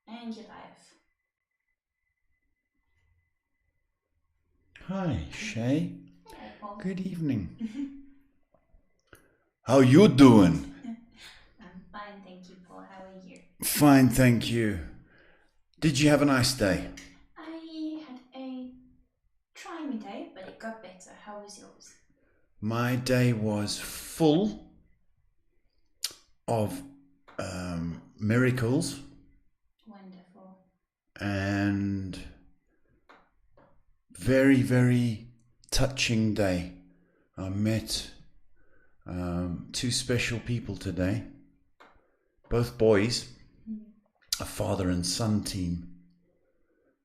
And you're live. Hi, Shay. Hello, Paul. Good evening. How you doing? I'm fine, thank you, Paul. How are you? Fine, thank you. Did you have a nice day? I had a trying day, but it got better. How was yours? My day was full of miracles Wonderful. and very, very touching day. I met two special people today, both boys, a father and son team,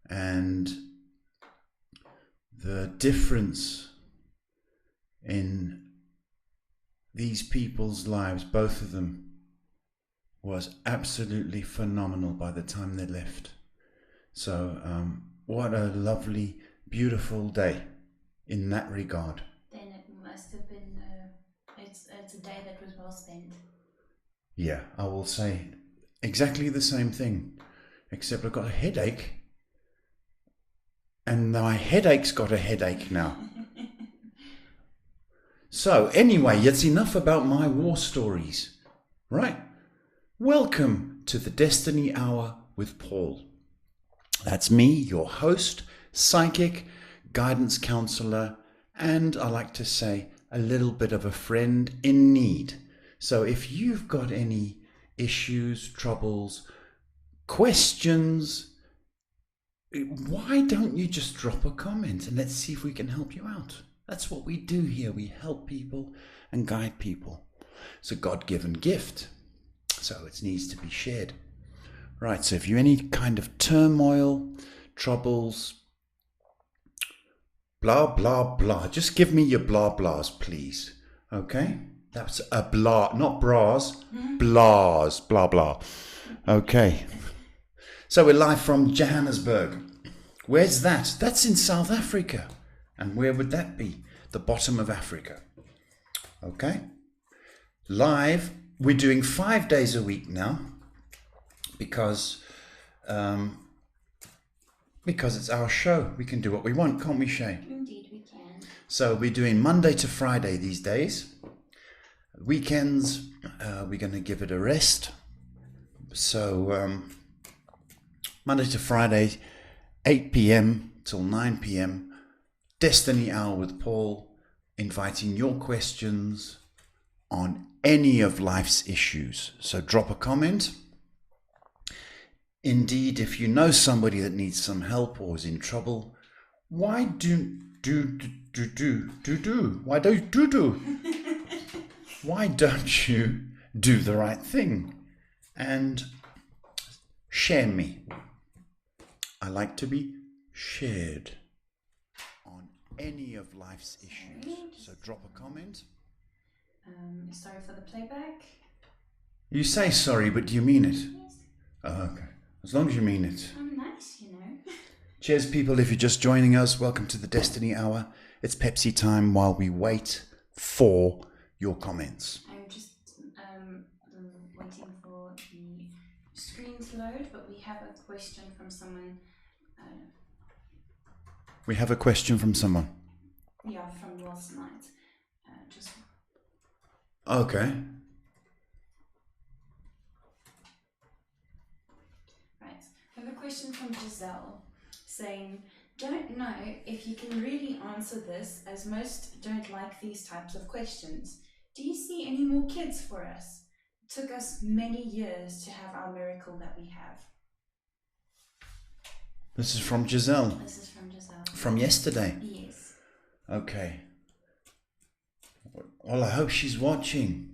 and the difference in these people's lives, both of them, was absolutely phenomenal by the time they left. So what a lovely, beautiful day in that regard. Then it must have been, it's a day that was well spent. Yeah, I will say exactly the same thing, except I've got a headache, and my headache's got a headache now. So anyway, it's enough about my war stories, right? Welcome to the Destiny Hour with Paul. That's me, your host, psychic, guidance counselor, and I like to say a little bit of a friend in need. So if you've got any issues, troubles, questions, why don't you just drop a comment and let's see if we can help you out. That's what we do here. We help people and guide people. It's a God-given gift, so it needs to be shared. Right, so if you're any kind of turmoil, troubles, blah, blah, blah, just give me your blah, blahs, please. Okay? That's a blah, not bras, blahs, blah, blah. Okay. So we're live from Johannesburg. Where's that? That's in South Africa. And where would that be? The bottom of Africa. Okay? Live, we're doing 5 days a week now because it's our show. We can do what we want, can't we, Shay? Indeed, we can. So we're doing Monday to Friday these days. Weekends, we're going to give it a rest. So Monday to Friday, 8 p.m. till 9 p.m., Destiny Hour with Paul, inviting your questions on any of life's issues. So drop a comment. Indeed, if you know somebody that needs some help or is in trouble, why don't you do the right thing and share me? I like to be shared on any of life's issues. So drop a comment. Sorry for the playback. You say sorry, but do you mean it? Yes. Oh, okay. As long as you mean it. I'm nice, you know. Cheers, people. If you're just joining us, welcome to the Destiny Hour. It's Pepsi time while we wait for your comments. I'm just waiting for the screen to load, but we have a question from someone. We have a question from someone. Yeah, from last night. Okay. Right. I have a question from Giselle saying, don't know if you can really answer this as most don't like these types of questions. Do you see any more kids for us? It took us many years to have our miracle that we have. This is from Giselle. This is from Giselle. From yesterday? Yes. Okay. Well, I hope she's watching.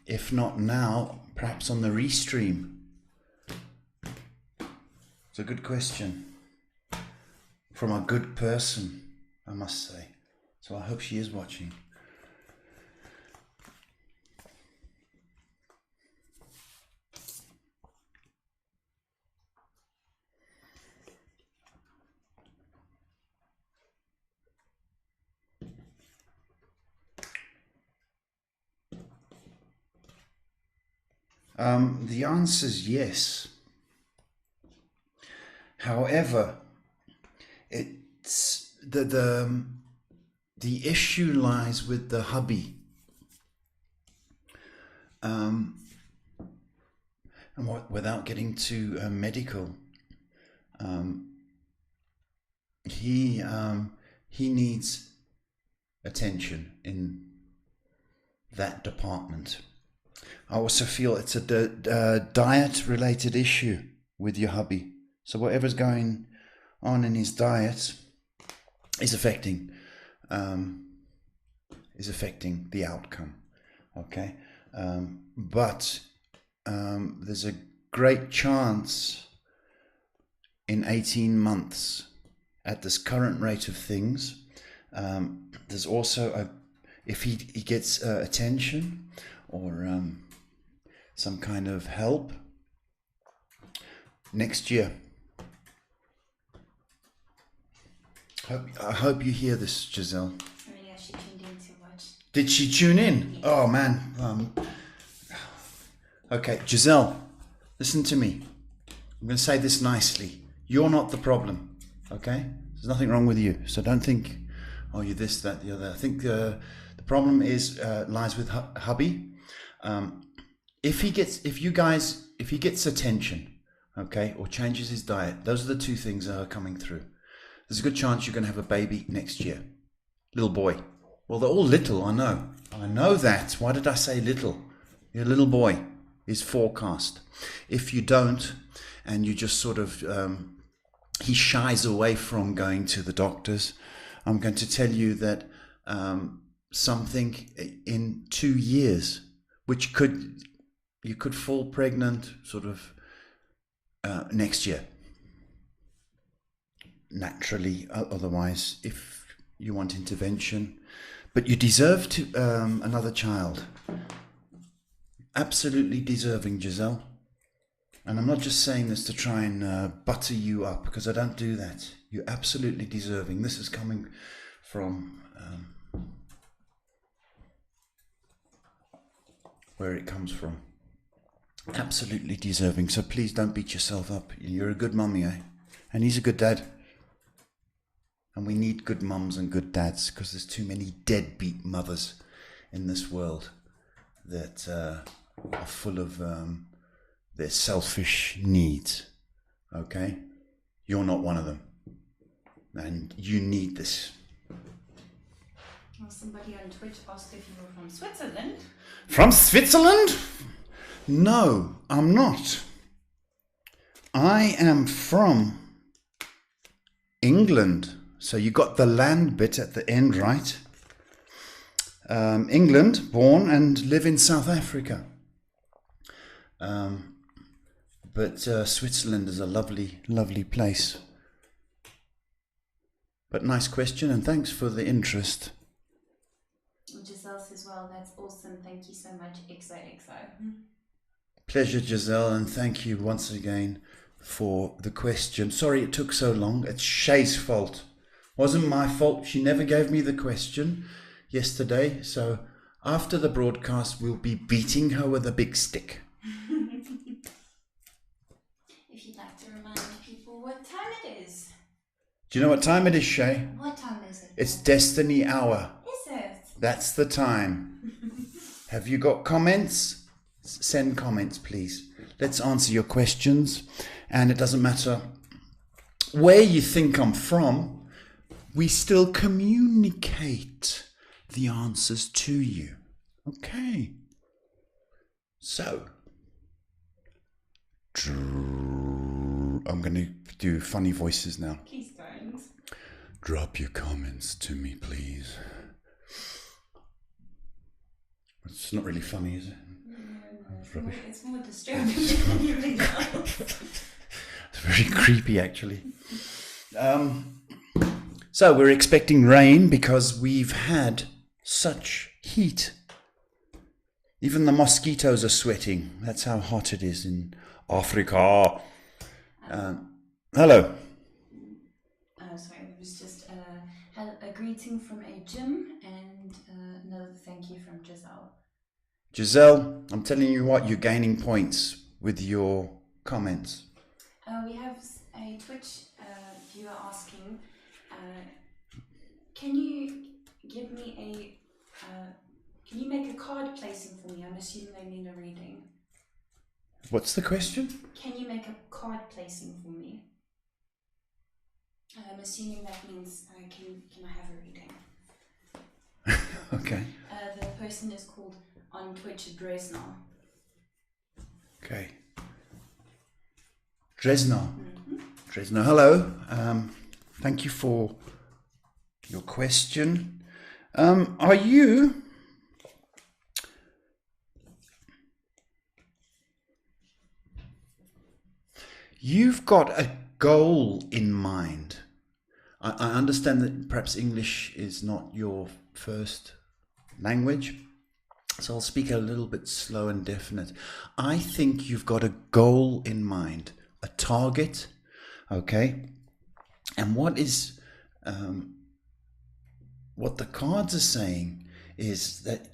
If not now, perhaps on the restream. It's a good question. From a good person, I must say. So I hope she is watching. The answer is yes. However, it's the issue lies with the hubby. And without getting too medical, he needs attention in that department. I also feel it's a diet-related issue with your hubby. So whatever's going on in his diet is affecting the outcome. Okay, but there's a great chance in 18 months, at this current rate of things, there's also if he gets attention or some kind of help next year. I hope you hear this, Giselle. Oh yeah, she tuned in to watch. Did she tune in? Yes. Oh man. Okay, Giselle, listen to me. I'm going to say this nicely. You're not the problem, okay? There's nothing wrong with you. So don't think, oh, you're this, that, the other. I think the problem lies with hubby. If he gets attention, okay, or changes his diet, those are the two things that are coming through. There's a good chance you're going to have a baby next year. Little boy. Well, they're all little, I know. I know that. Why did I say little? Your little boy is forecast. If you don't, and you just sort of, he shies away from going to the doctors, I'm going to tell you that something in 2 years, which you could fall pregnant sort of next year. Naturally, otherwise, if you want intervention, but you deserve to another child. Absolutely deserving, Giselle. And I'm not just saying this to try and butter you up, because I don't do that. You're absolutely deserving. This is coming from where it comes from. Absolutely deserving. So please don't beat yourself up. You're a good mummy, eh? And he's a good dad. And we need good mums and good dads, because there's too many deadbeat mothers in this world that are full of their selfish needs. Okay? You're not one of them. And you need this. Well, somebody on Twitch asked if you were from Switzerland. From Switzerland? No, I'm not. I am from England. So you got the land bit at the end, right? England, born and live in South Africa. But Switzerland is a lovely, lovely place. But nice question, and thanks for the interest. Giselle says, well, that's awesome. Thank you so much, XOXO. Pleasure, Giselle, and thank you once again for the question. Sorry it took so long. It's Shay's fault. Wasn't my fault. She never gave me the question yesterday. So after the broadcast, we'll be beating her with a big stick. If you'd like to remind people what time it is. Do you know what time it is, Shay? What time is it? It's Destiny Hour. Is it? That's the time. Have you got comments? Send comments, please. Let's answer your questions. And it doesn't matter where you think I'm from. We still communicate the answers to you. Okay. So, I'm going to do funny voices now. Please don't. Drop your comments to me, please. It's not really funny, is it? No, it's more disturbing than anything else. It's very creepy, actually. So we're expecting rain because we've had such heat. Even the mosquitoes are sweating. That's how hot it is in Africa. Hello. Sorry, it was just a greeting from a Jim and another thank you from Giselle. Giselle, I'm telling you what, you're gaining points with your comments. We have a Twitch viewer asking, can you give me can you make a card placing for me? I'm assuming they mean a reading. What's the question? Can you make a card placing for me? I'm assuming that means can I have a reading? Okay. The person is called on Twitch Dresner. Okay. Dresner. Dresner, hello. Thank you for your question. Are you... You've got a goal in mind. I understand that perhaps English is not your first language, so I'll speak a little bit slow and definite. I think you've got a goal in mind, a target, okay? And what the cards are saying is that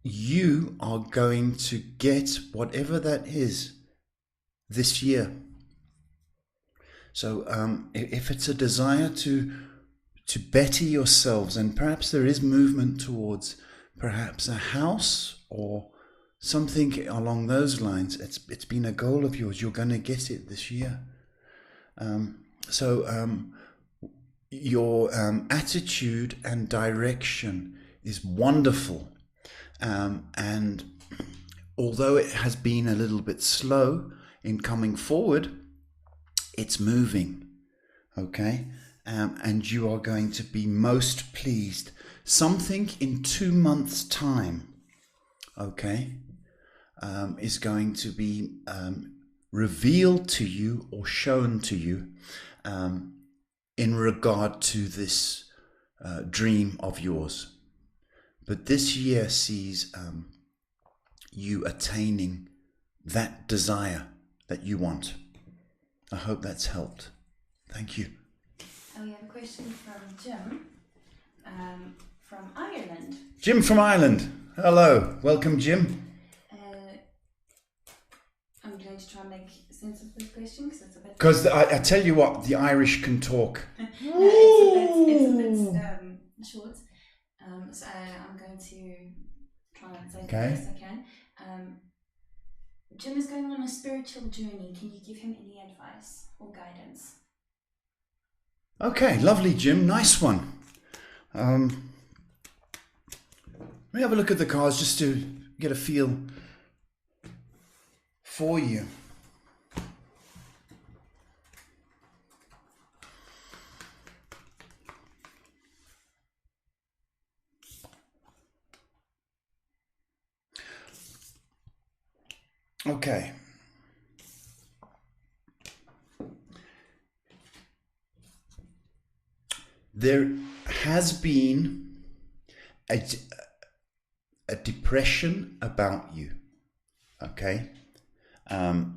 you are going to get whatever that is this year. So if it's a desire to better yourselves, and perhaps there is movement towards perhaps a house or something along those lines, it's been a goal of yours, you're going to get it this year. Your attitude and direction is wonderful, and although it has been a little bit slow in coming forward, it's moving, okay? And you are going to be most pleased. Something in 2 months' time, okay, is going to be revealed to you or shown to you in regard to this dream of yours. But this year sees you attaining that desire that you want. I hope that's helped. Thank you. We have a question from Jim from Ireland. Jim from Ireland. Hello. Welcome, Jim. I'm going to try and make sense of this question because it's a bit... Because I tell you what, the Irish can talk. No, it's a bit short. So I'm going to try and say the best I can. Jim is going on a spiritual journey. Can you give him any advice or guidance? Okay, lovely, Jim. Nice one. Let me have a look at the cards just to get a feel for you. Okay. There has been a depression about you, okay? And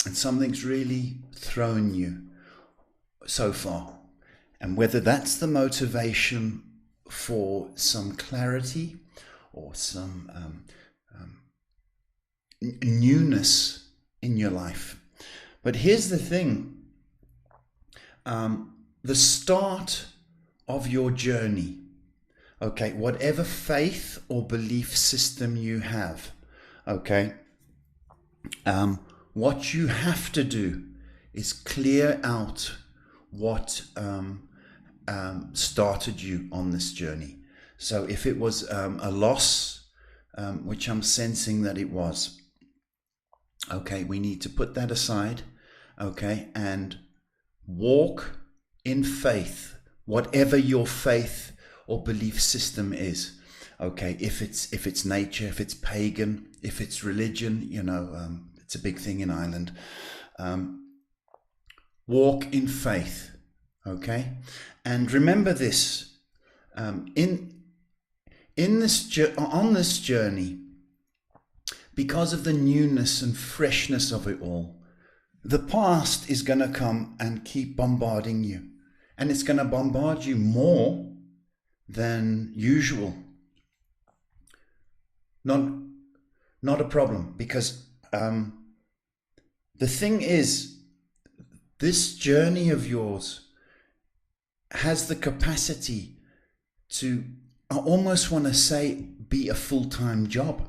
something's really thrown you so far. And whether that's the motivation for some clarity or some newness in your life. But here's the thing. The start of your journey, okay, whatever faith or belief system you have, okay, what you have to do is clear out what started you on this journey. So if it was a loss, which I'm sensing that it was, okay, we need to put that aside, okay, and walk in faith, whatever your faith or belief system is, okay, if it's nature, if it's pagan, if it's religion, you know, it's a big thing in Ireland. Walk in faith, okay, and remember this: on this journey, because of the newness and freshness of it all, the past is going to come and keep bombarding you, and it's going to bombard you more than usual. Not not a problem, because the thing is, this journey of yours has the capacity to, I almost want to say, be a full-time job.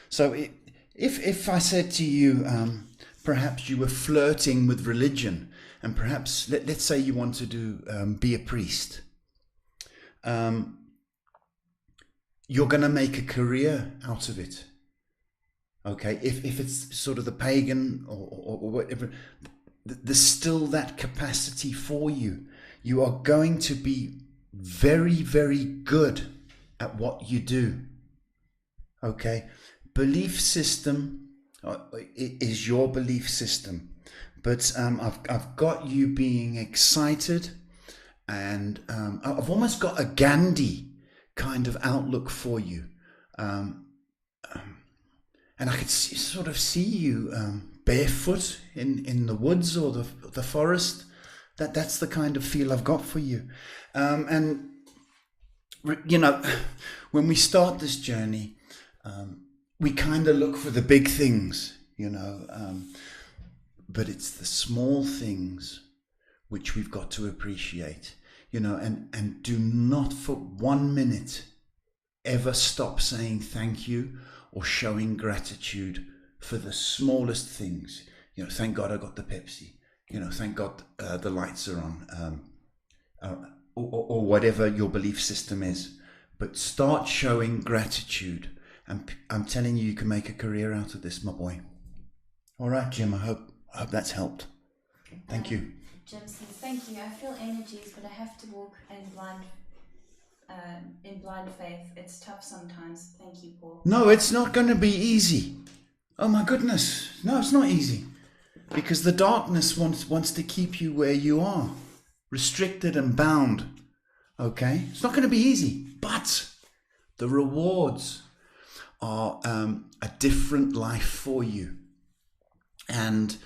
So if I said to you, perhaps you were flirting with religion, and perhaps let's say you want to be a priest, you're going to make a career out of it. Okay, if it's sort of the pagan or whatever, there's still that capacity for you. You are going to be very, very good at what you do. Okay, belief system is your belief system, but I've got you being excited, and I've almost got a Gandhi kind of outlook for you, and I could sort of see you barefoot in the woods or the forest. That's the kind of feel I've got for you, and you know, when we start this journey, we kind of look for the big things, you know, but it's the small things which we've got to appreciate, you know, and do not for 1 minute ever stop saying thank you or showing gratitude for the smallest things. You know, thank God I got the Pepsi, you know, thank God the lights are on, or whatever your belief system is, but start showing gratitude. And I'm telling you, you can make a career out of this, my boy. All right, Jim, I hope that's helped. Thank you. Jim says, thank you. I feel energies, but I have to walk in blind faith. It's tough sometimes. Thank you, Paul. No, it's not going to be easy. Oh my goodness. No, it's not easy. Because the darkness wants to keep you where you are, restricted and bound. Okay? It's not going to be easy, but the rewards are a different life for you, and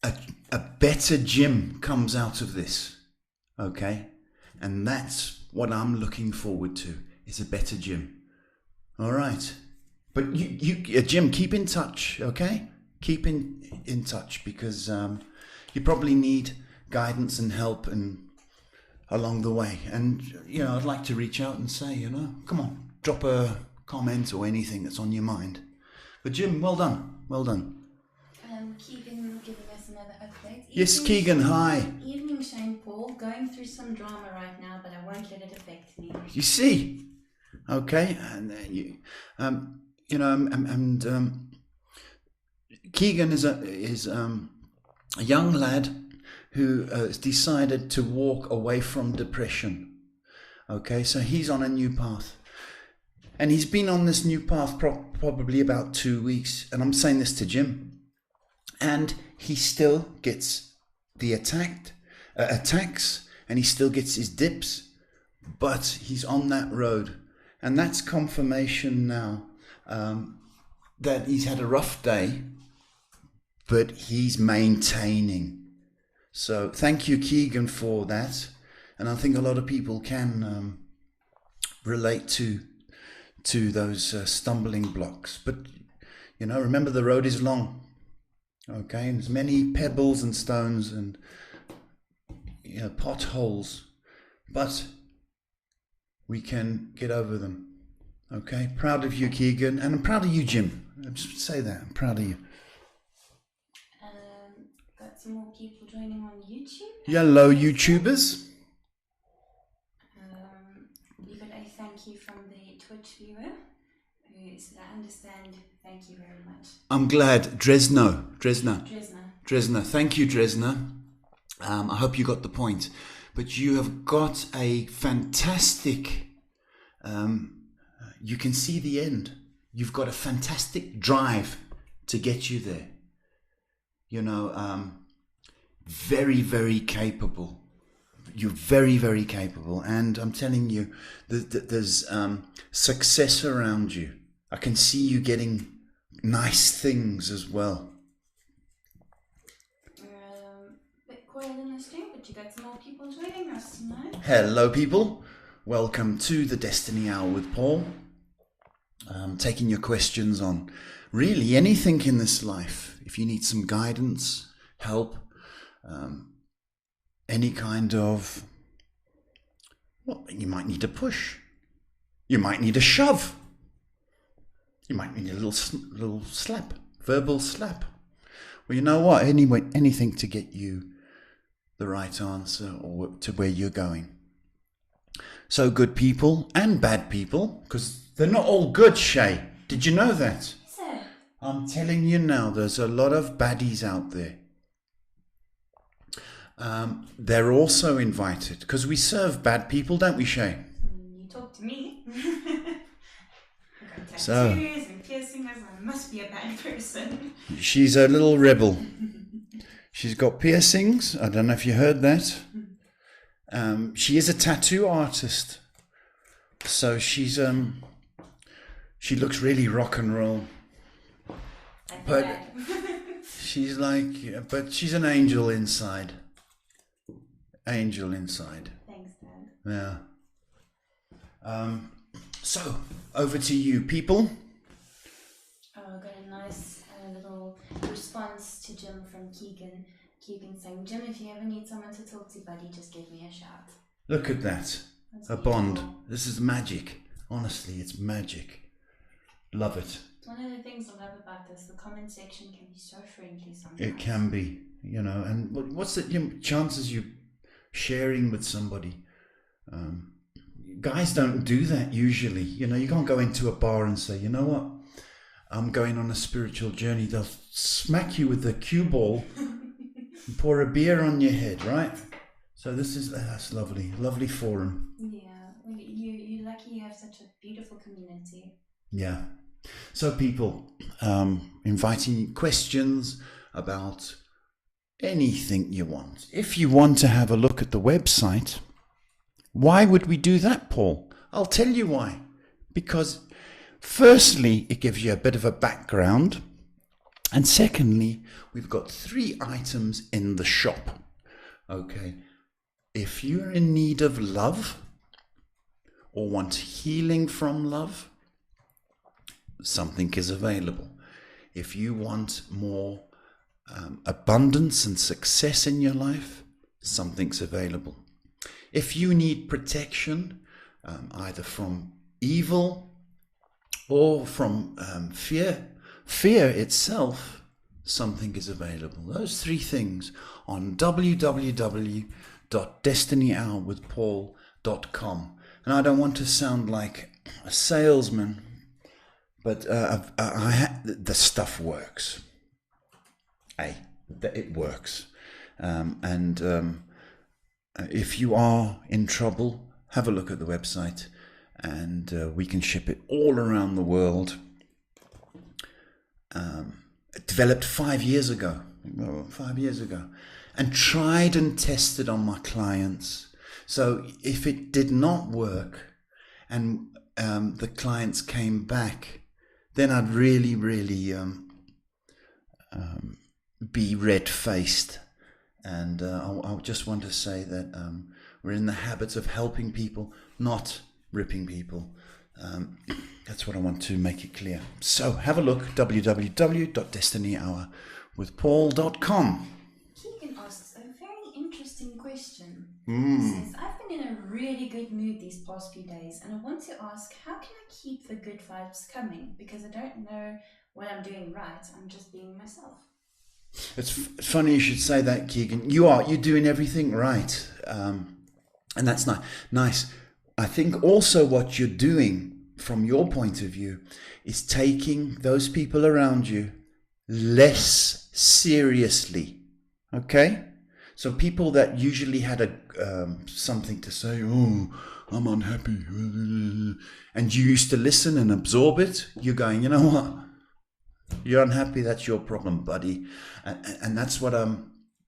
a better Jim comes out of this. Okay, and that's what I'm looking forward to, is a better Jim. All right, but you Jim, keep in touch. Okay, keep in touch, because you probably need guidance and help and along the way. And you know, I'd like to reach out and say, you know, come on, drop a comment or anything that's on your mind. But Jim, well done. Keegan giving us another update. Yes, Keegan, hi. Evening, Shane Paul. Going through some drama right now, but I won't let it affect me. You see, okay, and you know, and Keegan is a young lad who has decided to walk away from depression. Okay, so he's on a new path. And he's been on this new path probably about 2 weeks. And I'm saying this to Jim. And he still gets the attacks, and he still gets his dips. But he's on that road. And that's confirmation now that he's had a rough day, but he's maintaining. So thank you, Keegan, for that. And I think a lot of people can relate to those stumbling blocks. But, you know, remember, the road is long. Okay, and there's many pebbles and stones and, you know, potholes, but we can get over them. Okay, proud of you, Keegan, and I'm proud of you, Jim. Just say that, I'm proud of you. Got some more people joining on YouTube. Hello, YouTubers. We got a thank you from the Twitch viewer who said, I understand, thank you very much. I'm glad. Dresner. Thank you, Dresner. I hope you got the point. But you have got a fantastic, you can see the end. You've got a fantastic drive to get you there. You know, very, very capable. You're very, very capable. And I'm telling you, there's success around you. I can see you getting nice things as well. Bit quiet in the stream, but you got some more people joining us tonight. Hello, people. Welcome to the Destiny Hour with Paul. Taking your questions on really anything in this life. If you need some guidance, help, any kind of, well, you might need a push. You might need a shove. You might need a little slap, verbal slap. Well, you know what? Anyway, anything to get you the right answer or to where you're going. So good people and bad people, because they're not all good, Shay. Did you know that? Is it? I'm telling you now, there's a lot of baddies out there. They're also invited, because we serve bad people, don't we, Shay? You talk to me. I've got So- tattoos and piercings. I must be a bad person. She's a little rebel. She's got piercings. I don't know if you heard that. She is a tattoo artist. So she looks really rock and roll. But she's like, but she's an angel inside. Angel inside. Thanks, Dad. Yeah. So over to you, people. Oh, I got a nice little response to Jim from Keegan. Keegan saying, Jim, if you ever need someone to talk to, buddy, just give me a shout. Look at that. That's A beautiful. bond. This is magic. Honestly, it's magic. Love it. It's one of the things I love about this. The comment section can be so friendly sometimes. It can be, you know. And what's the chances you sharing with somebody? Guys don't do that usually. You know, you can't go into a bar and say, you know what, I'm going on a spiritual journey. They'll smack you with the cue ball and pour a beer on your head, right? So that's lovely. Lovely forum. Yeah, well, you're lucky you have such a beautiful community. Yeah. So people, inviting questions about anything you want. If you want to have a look at the website, why would we do that, Paul? I'll tell you why. Because firstly, it gives you a bit of a background. And secondly, we've got 3 items in the shop. Okay. If you're in need of love or want healing from love, something is available. If you want more abundance and success in your life, something's available. If you need protection, either from evil or from fear itself, something is available. Those 3 things on www.destinyhourwithpaul.com. And I don't want to sound like a salesman, but the stuff works. It works. If you are in trouble, have a look at the website, and we can ship it all around the world. Developed 5 years ago, and tried and tested on my clients. So if it did not work and the clients came back, then I'd really be red-faced. And I just want to say that we're in the habit of helping people, not ripping people. That's what I want to make it clear. So have a look, www.destinyhourwithpaul.com. Keegan asks a very interesting question. He Mm. says, I've been in a really good mood these past few days, and I want to ask, how can I keep the good vibes coming? Because I don't know what I'm doing right. I'm just being myself. It's funny you should say that, Keegan. You're doing everything right. And that's nice. I think also what you're doing from your point of view is taking those people around you less seriously. Okay? So people that usually had something to say, oh, I'm unhappy, and you used to listen and absorb it, you're going, you know what? You're unhappy, that's your problem, buddy. And that's what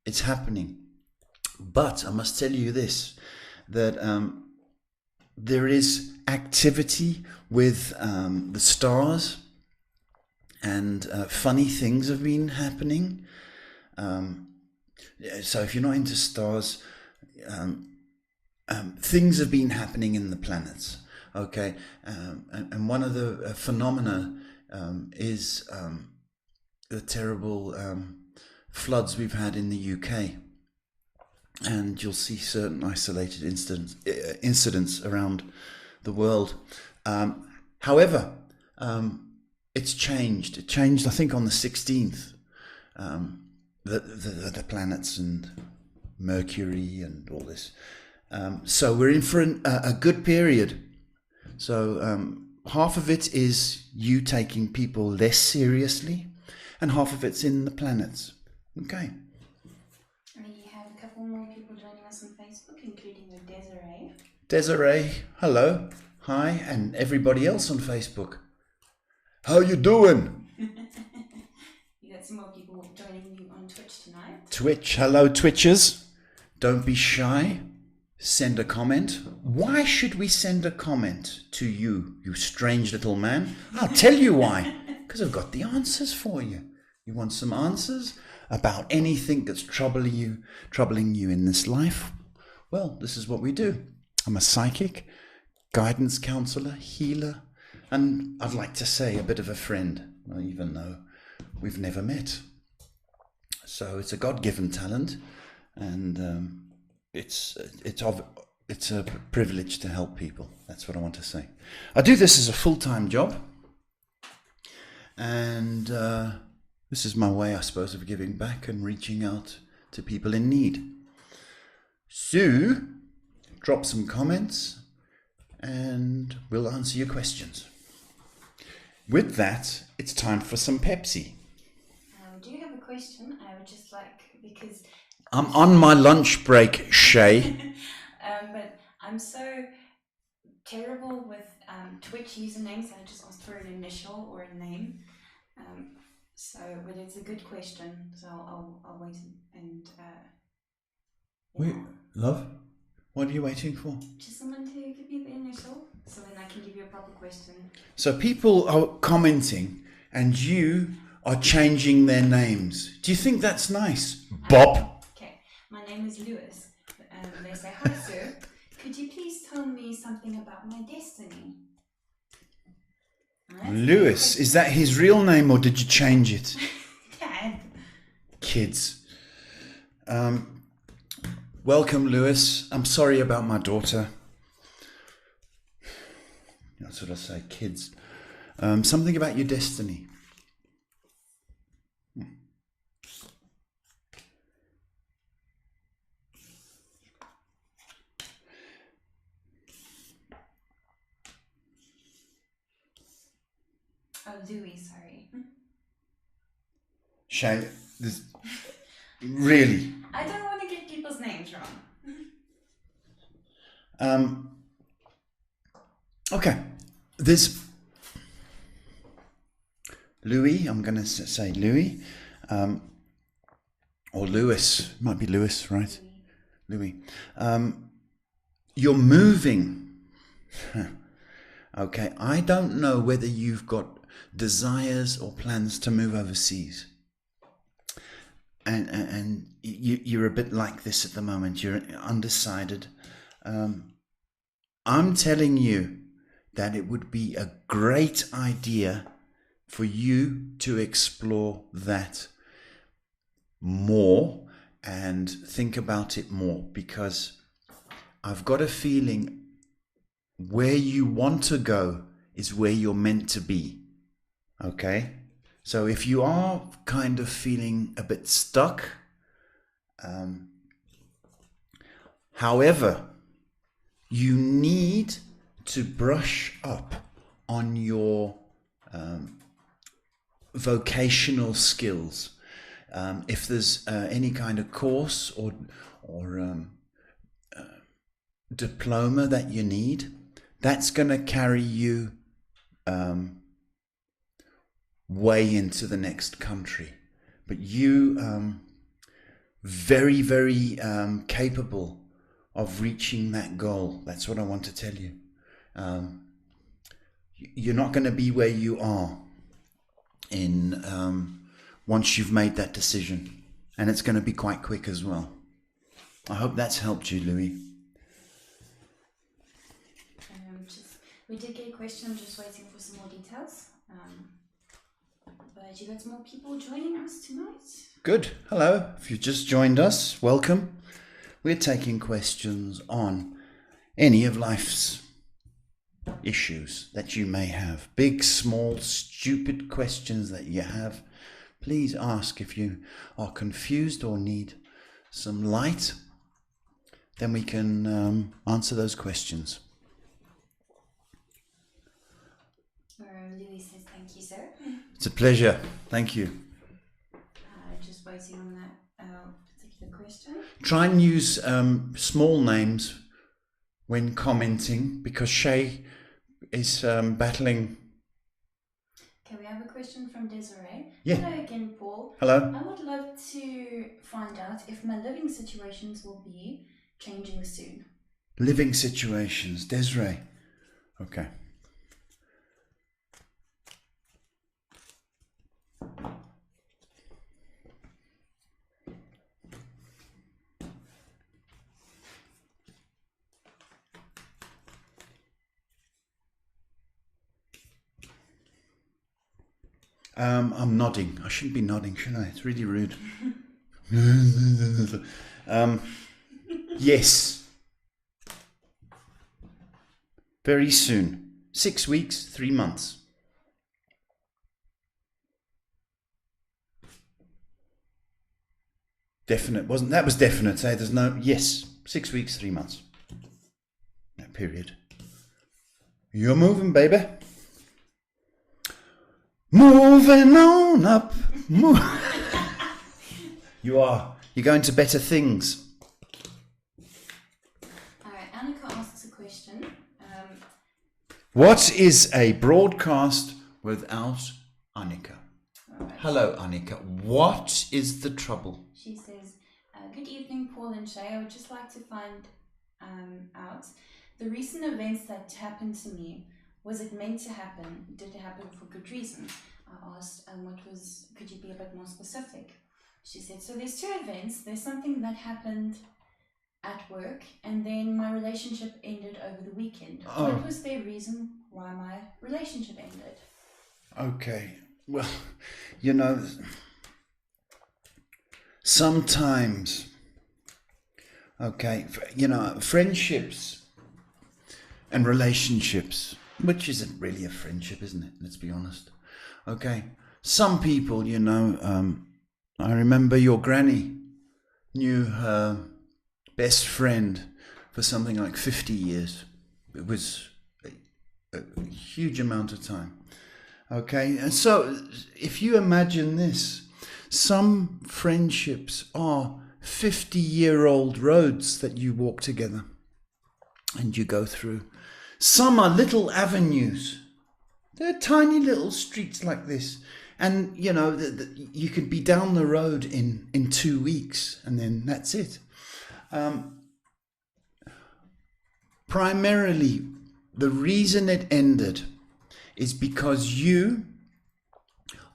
it's happening. But I must tell you this, that there is activity with the stars, and funny things have been happening. So if you're not into stars, things have been happening in the planets. Okay, and one of the phenomena is the terrible floods we've had in the UK. And you'll see certain isolated incidents around the world. However, it's changed. It changed, I think, on the 16th. The planets and Mercury and all this. So we're in for a good period. So half of it is you taking people less seriously, and half of it's in the planets. Okay. We have a couple more people joining us on Facebook, including Desiree. Desiree, hello, hi, and everybody else on Facebook. How you doing? You got some more people joining you on Twitch tonight. Twitch, hello Twitchers. Don't be shy. Send a comment. Why should we send a comment to you, you strange little man? I'll tell you why. Because I've got the answers for you. You want some answers about anything that's troubling you in this life? Well, this is what we do. I'm a psychic, guidance counselor, healer, and I'd like to say a bit of a friend, even though we've never met. So it's a God-given talent, and it's a privilege to help people. That's what I want to say. I do this as a full-time job, and this is my way, I suppose, of giving back and reaching out to people in need. So, drop some comments, and we'll answer your questions. With that, it's time for some Pepsi. We do have a question. I would just like, because I'm on my lunch break, Shay. but I'm so terrible with Twitch usernames. I just asked for an initial or a name. But it's a good question. So I'll wait and. Wait, love? What are you waiting for? Just someone to give me the initial, so then I can give you a proper question. So people are commenting, and you are changing their names. Do you think that's nice, Bob? Okay, my name is Lewis. They say, hi sir, could you please tell me something about my destiny? Lewis, is that his real name or did you change it? Dad. Kids. Welcome, Lewis. I'm sorry about my daughter. That's what I say, kids. Something about your destiny. Oh, Louis, sorry. Shay, really? I don't want to get people's names wrong. Okay. There's Louis. I'm going to say Louis. Or Lewis. Might be Lewis, right? Louis. You're moving. Okay. I don't know whether you've got desires or plans to move overseas. And you're a bit like this at the moment. You're undecided. I'm telling you that it would be a great idea for you to explore that more and think about it more, because I've got a feeling where you want to go is where you're meant to be. Okay? So if you are kind of feeling a bit stuck, however, you need to brush up on your vocational skills. If there's any kind of course or diploma that you need, that's going to carry you way into the next country. But you very, very capable of reaching that goal. That's what I want to tell you. You're not going to be where you are in once you've made that decision, and it's going to be quite quick as well. I hope that's helped you, Louis. We did get a question. I'm just waiting for some more details. But you got some more people joining us tonight. Good. Hello. If you just joined us, welcome. We're taking questions on any of life's issues that you may have. Big, small, stupid questions that you have. Please ask. If you are confused or need some light, then we can answer those questions. Louis says thank you, sir. It's a pleasure. Thank you. Just waiting on that particular question. Try and use small names when commenting, because Shay is battling. Okay, we have a question from Desiree. Yeah. Hello again, Paul. Hello. I would love to find out if my living situations will be changing soon. Living situations, Desiree. Okay. I'm nodding. I shouldn't be nodding, should I? It's really rude. Yes. Very soon. 6 weeks, 3 months. Definite. That was definite. Say there's no, yes. 6 weeks, 3 months. No period. You're moving, baby. Moving on up. You are. You're going to better things. All right, Annika asks a question. What is a broadcast without Annika? Right. Hello, Annika. What is the trouble? She says, good evening, Paul and Shay. I would just like to find out the recent events that happened to me. Was it meant to happen? Did it happen for good reasons? I asked, could you be a bit more specific? She said, so there's 2 events. There's something that happened at work, and then my relationship ended over the weekend. Oh. What was their reason why my relationship ended? Okay. Well, sometimes, friendships and relationships, which isn't really a friendship, isn't it? Let's be honest. Okay. Some people, I remember your granny knew her best friend for something like 50 years. It was a huge amount of time. Okay. And so if you imagine this, some friendships are 50-year-old roads that you walk together and you go through. Some are little avenues. They're tiny little streets like this. And, you could be down the road in 2 weeks and then that's it. Primarily, the reason it ended is because you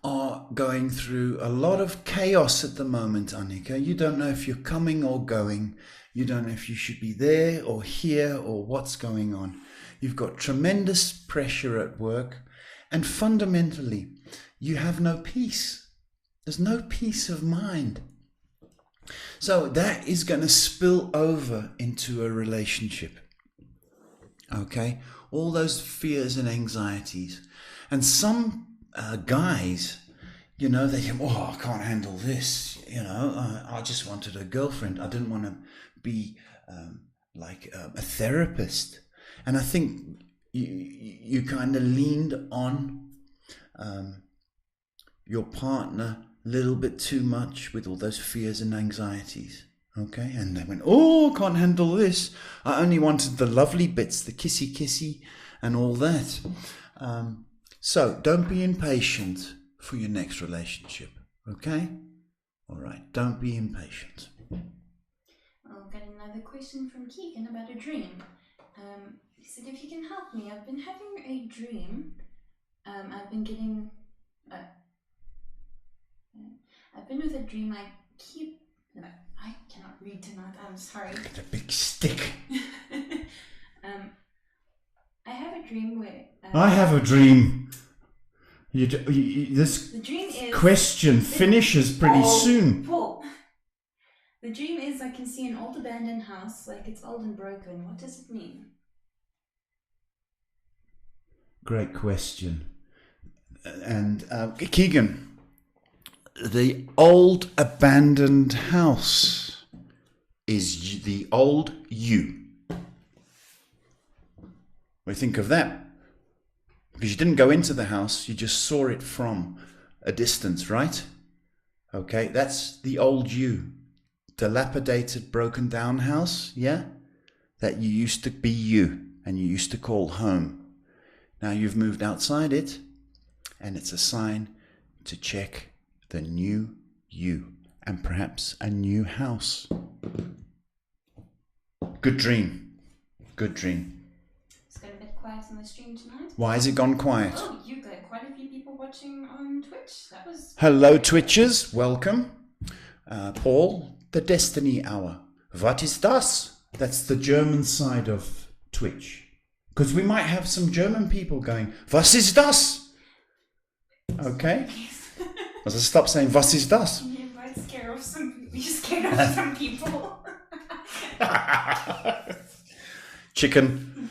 are going through a lot of chaos at the moment, Annika. You don't know if you're coming or going. You don't know if you should be there or here or what's going on. You've got tremendous pressure at work, and fundamentally, you have no peace. There's no peace of mind. So that is going to spill over into a relationship. Okay? All those fears and anxieties. And some guys, they think, I can't handle this. I just wanted a girlfriend. I didn't want to be like a therapist. And I think you kind of leaned on your partner a little bit too much with all those fears and anxieties. Okay, and they went, I can't handle this. I only wanted the lovely bits, the kissy and all that. So don't be impatient for your next relationship. Okay? All right, don't be impatient. I've got another question from Keegan about a dream. He said, if you can help me, I've been having a dream. I've been with a dream. I cannot read tonight. I'm sorry. Got a big stick. I have a dream where... I have a dream. This The dream is... question finishes pretty soon. Paul. The dream is I can see an old abandoned house, like it's old and broken. What does it mean? Great question. And Keegan, the old abandoned house is the old you. What do you think of that? Because you didn't go into the house, you just saw it from a distance, right? Okay, that's the old you. Dilapidated, broken down house, yeah? That you used to be you and you used to call home. Now you've moved outside it and it's a sign to check the new you and perhaps a new house. Good dream. Good dream. It's got a bit quiet on the stream tonight. Why has it gone quiet? Oh, you got quite a few people watching on Twitch. That was... Hello, Twitchers. Welcome. Paul, the Destiny Hour. What is das? That's the German side of Twitch. Because we might have some German people going, was ist das? Okay. Also stop saying, was ist das? You might scare off some... You scared off some people. Chicken.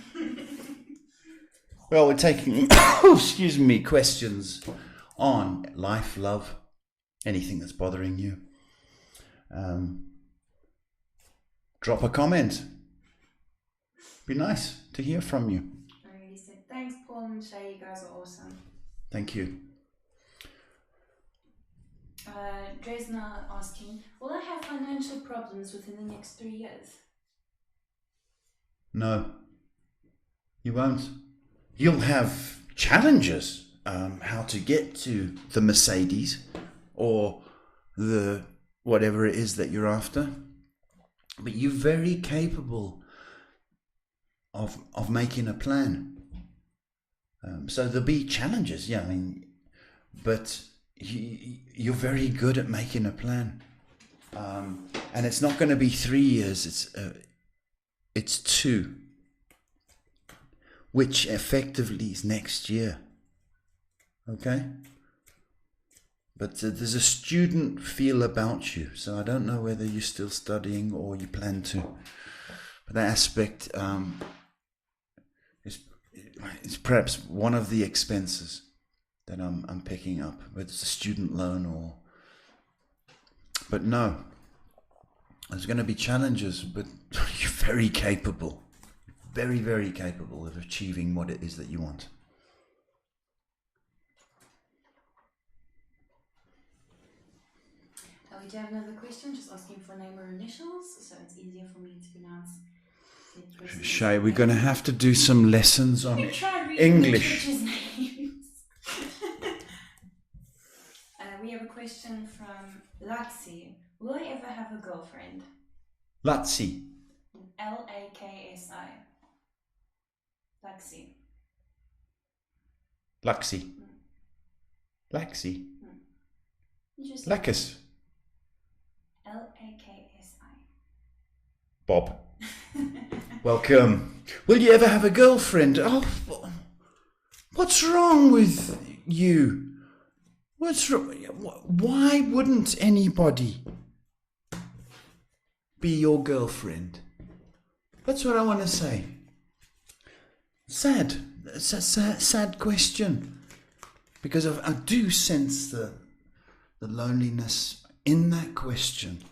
Well, we're taking, excuse me, questions on life, love, anything that's bothering you. Drop a comment. Be nice to hear from you. I really said thanks, Paul and Shay. You guys are awesome. Thank you. Dresna asking, will I have financial problems within the next 3 years? No, you won't. You'll have challenges, how to get to the Mercedes or the whatever it is that you're after. But you're very capable of making a plan. So there'll be challenges, yeah, I mean, but you're very good at making a plan. And it's not going to be 3 years, it's 2. Which effectively is next year. Okay? But there's a student feel about you, so I don't know whether you're still studying or you plan to. But that aspect is perhaps one of the expenses that I'm picking up, whether it's a student loan or... But no, there's going to be challenges, but you're very capable. Very, very capable of achieving what it is that you want. We do have another question, just asking for name or initials, so it's easier for me to pronounce. Shay, we're going to have to do some lessons on English. We have a question from Laxi. Will I ever have a girlfriend? Laxi. L-A-K-S-I. Laxi. Laxi. Laxi. Interesting. Lacus. L-A-K-S-I. Bob. Welcome. Will you ever have a girlfriend? Oh, what's wrong with you? What's wrong? Why wouldn't anybody be your girlfriend? That's what I want to say. Sad. It's a sad question. Because I do sense the loneliness in that question.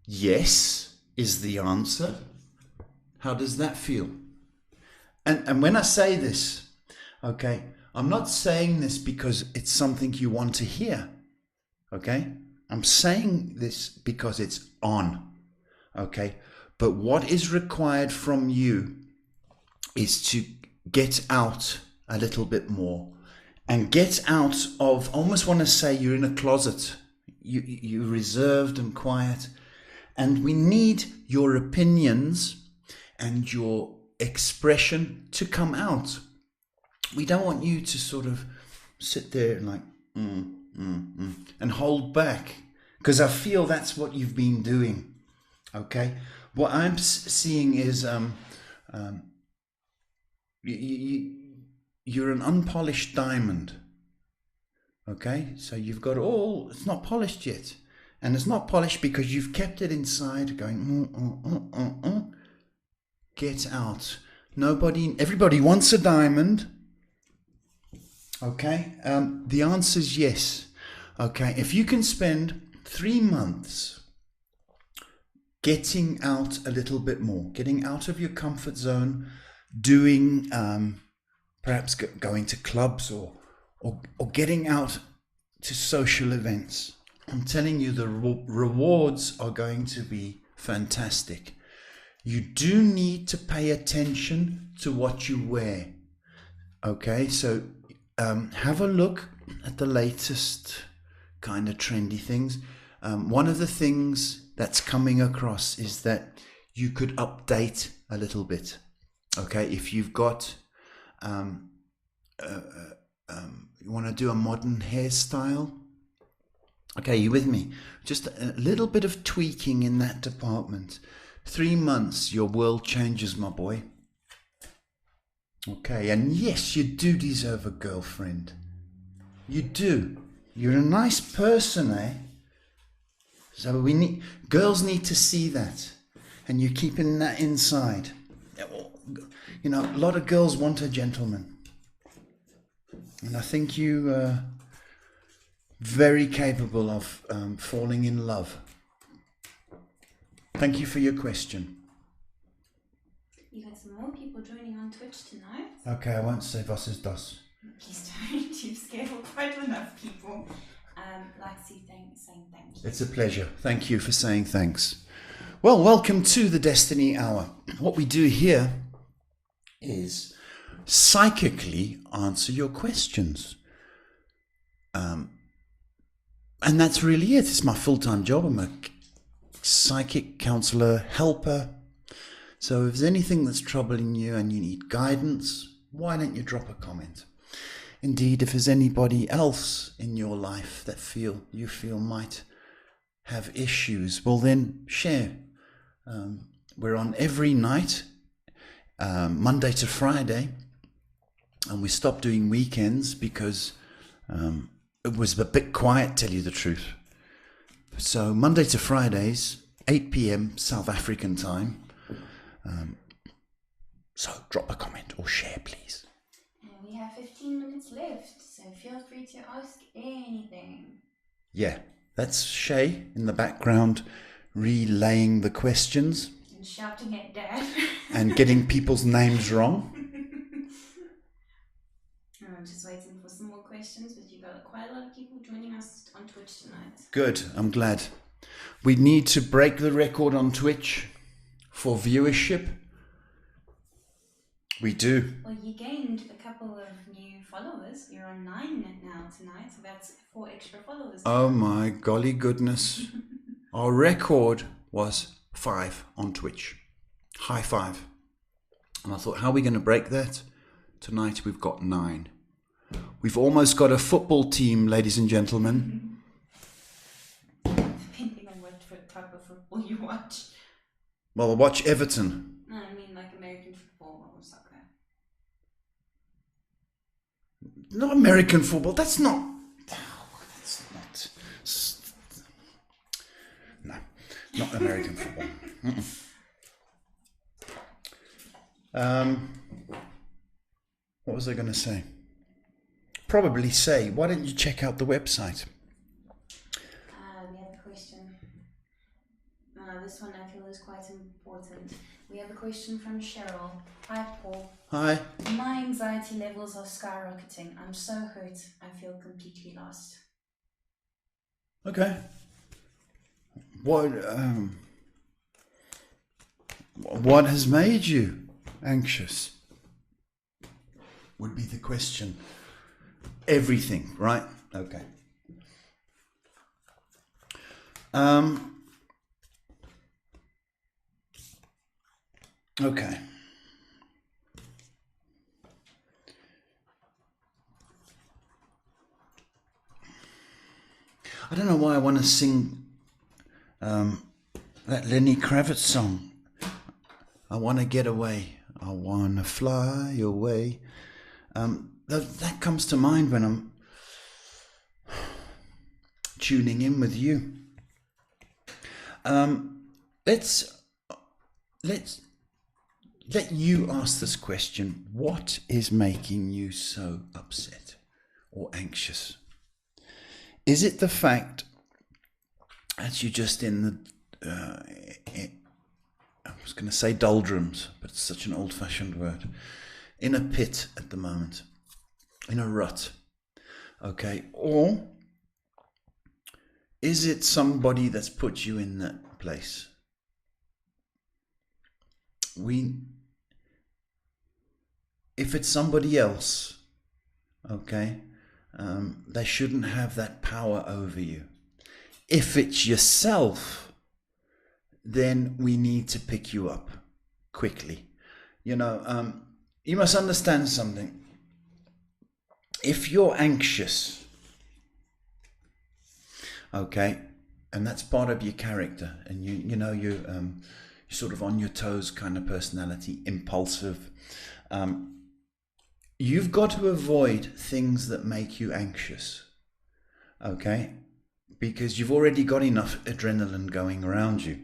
Yes is the answer. How does that feel? And when I say this, okay, I'm not saying this because it's something you want to hear. Okay? I'm saying this because it's on. Okay? But what is required from you is to get out a little bit more and get out of, I almost want to say you're in a closet. You're reserved and quiet. And we need your opinions and your expression to come out. We don't want you to sort of sit there and like, and hold back. Because I feel that's what you've been doing. Okay? What I'm seeing is you're an unpolished diamond. Okay, so you've got it's not polished yet. And it's not polished because you've kept it inside going, Get out. Everybody wants a diamond. Okay, the answer is yes. Okay, if you can spend 3 months getting out a little bit more, getting out of your comfort zone, doing, perhaps going to clubs or getting out to social events, I'm telling you the rewards are going to be fantastic. You do need to pay attention to what you wear. Okay, so have a look at the latest kind of trendy things. One of the things that's coming across is that you could update a little bit. Okay, if you've got, you want to do a modern hairstyle. Okay, you with me? Just a little bit of tweaking in that department. 3 months, your world changes, my boy. Okay, and yes, you do deserve a girlfriend. You do. You're a nice person, eh? So girls need to see that, and you're keeping that inside. You know, a lot of girls want a gentleman, and I think you very capable of falling in love. Thank you for your question. You got some more people joining on Twitch tonight. Okay, I won't say was ist das. Please don't. You've scared quite enough people. Like saying thank you. It's a pleasure. Thank you for saying thanks. Well, welcome to the Destiny Hour. What we do here is psychically answer your questions. And that's really it. It's my full-time job. I'm a psychic counselor, helper. So if there's anything that's troubling you and you need guidance, why don't you drop a comment? Indeed, if there's anybody else in your life that you feel might have issues, well then share. We're on every night, Monday to Friday, and we stopped doing weekends because it was a bit quiet, tell you the truth. So Monday to Fridays, 8 p.m. South African time. So drop a comment or share, please. And we have 15 minutes left, so feel free to ask anything. Yeah, that's Shay in the background relaying the questions. And shouting at Dad. And getting people's names wrong. I'm just waiting for some more questions, but you've got quite a lot of people joining us on Twitch tonight. Good, I'm glad. We need to break the record on Twitch for viewership. We do. Well, you gained a couple of new followers. You're on 9 now tonight, so that's 4 extra followers. Oh my golly goodness. Our record was 5 on Twitch. High 5. And I thought, how are we going to break that? Tonight we've got 9. We've almost got a football team, ladies and gentlemen. Depending on what type of football you watch. Well, I watch Everton. No, I mean like American football or soccer. Not American football. That's not. No, not American football. What was I going to say? Probably say, why don't you check out the website? We have a question. This one I feel is quite important. We have a question from Cheryl. Hi, Paul. Hi. My anxiety levels are skyrocketing. I'm so hurt. I feel completely lost. Okay. What has made you anxious? Would be the question. Everything, right? Okay. Okay. I don't know why I want to sing that Lenny Kravitz song. I want to get away. I want to fly away. that comes to mind when I'm tuning in with you. Let's let you ask this question. What is making you so upset or anxious? Is it the fact that you're just in the, I was going to say doldrums, but it's such an old-fashioned word, in a pit at the moment, in a rut, okay? Or is it somebody that's put you in that place? If it's somebody else, okay, they shouldn't have that power over you. If it's yourself, then we need to pick you up quickly. You know, you must understand something. If you're anxious, okay, and that's part of your character, and you're sort of on your toes kind of personality, impulsive, you've got to avoid things that make you anxious, okay, because you've already got enough adrenaline going around you,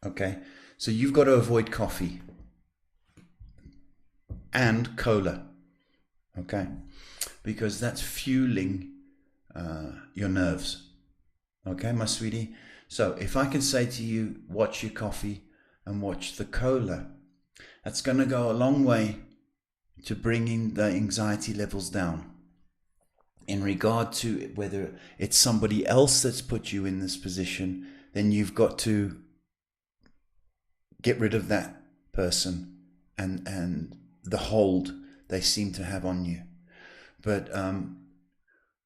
okay? So you've got to avoid coffee and cola, okay, because that's fueling your nerves, okay, my sweetie? So if I can say to you, watch your coffee and watch the cola, that's going to go a long way to bringing the anxiety levels down. In regard to whether it's somebody else that's put you in this position, then you've got to get rid of that person and the hold they seem to have on you. But